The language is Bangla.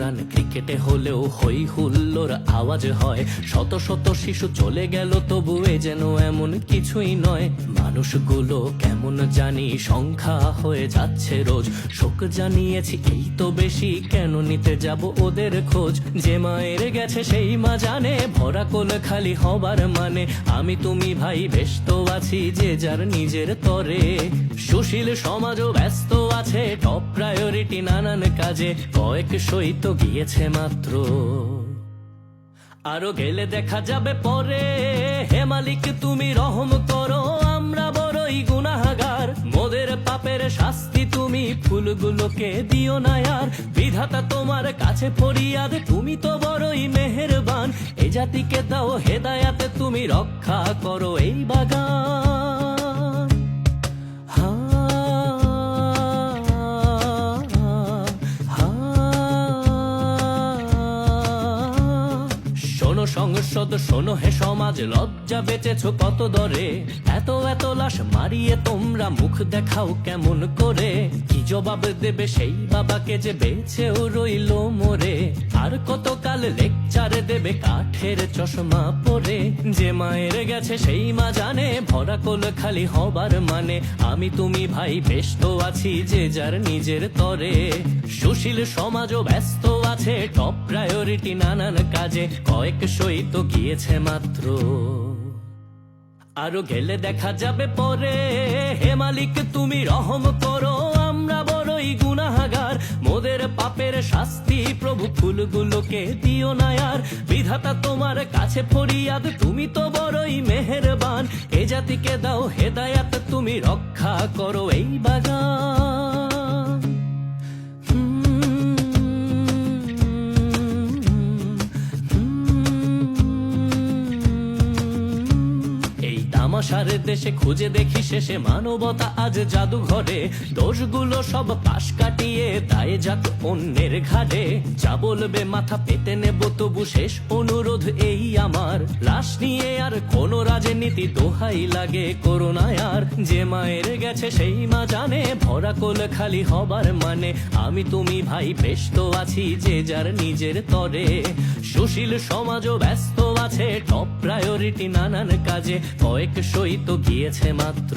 রান ক্রিকেটে হলেও হই হুল্লোর আওয়াজ হয়। শত শত শিশু চলে গেল তবু এ যেন এমন কিছুই নয়। মানুষগুলো কেমন জানি সংখ্যা হয়ে যাচ্ছে রোজ। শোক জানিয়েছি এই তো বেশি, কেন নিতে যাব ওদের খোঁজ। যে মায়ের গেছে সেই মা জানে, ভরা কোল খালি হবার মানে। আমি তুমি ভাই বেশ তো আছি যে যার নিজের তরে। সুশীল সমাজও ব্যস্ত আছে, টপ প্রায়োরিটি নানান কাজে। কয়েক সই তো গিয়েছে মাত্র, আরো গেলে দেখা যাবে পরে। হে মালিক তুমি রহম করো, আমরা বড়ই গুনাহগার। মোদের পাপের শাস্তি তুমি ফুলগুলোকে দিও না আর। বিধাতা তোমার কাছে ফরিয়াদ, তুমি তো বড়ই মেহেরবান। এ জাতিকে দাও হেদায়াতে, তুমি রক্ষা করো এই বাগান। শোনো সংসদ শোনো হে সমাজ, লজ্জা বেচেছ কত দরে। এত এত লাশ মারিয়ে তোমরা মুখ দেখাও কেমন করে। কি জবাব দেবে সেই বাবাকে যে বেঁচেও রইল মরে। আর কতকাল লেকচারে দেবে কাঠের চশমা পরে। যে মায়ের গেছে সেই মা জানে, ভরা কোল খালি হবার মানে। আমি তুমি ভাই বেশ তো আছি যে যার নিজের তরে। সুশীল সমাজও ব্যস্ত আছে, টপ প্রায়োরিটি নানান কাজে। কয়েক সই তো গিয়েছে মাত্র, আরো গেলে দেখা যাবে পরে। হে মালিক তুমি রহম করো, আমরা বড়ই গুনাহগার। মোদের পাপের শাস্তি প্রভু ফুলগুলোকে দিও না আর। বিধাতা তোমার কাছে ফরিয়াদ, তুমি তো বড়ই মেহেরবান। এ জাতিকে দাও হেদায়াত, তুমি রক্ষা করো এই বাগান। তামাশার দেশে খুঁজে দেখি শেষে মানবতা আজ জাদুঘরে। দোষগুলো সব পাশ কাটিয়ে দায়ে যাক অন্যের ঘাড়ে। যা বলবে মাথা পেতে নেব তবু শেষ অনুরোধ এই আমার। লাশ নিয়ে আর কোন রাজনীতি দোহাই লাগে করোনা আর। যে মায়ের গেছে সেই মা জানে, ভরা কোল খালি হবার মানে। আমি তুমি ভাই বেশ তো আছি যে যার নিজের তরে। সুশীল সমাজও ব্যস্ত আছে, টপ প্রায়োরিটি নানান কাজে। কয়েক সই তো গিয়েছে মাত্র।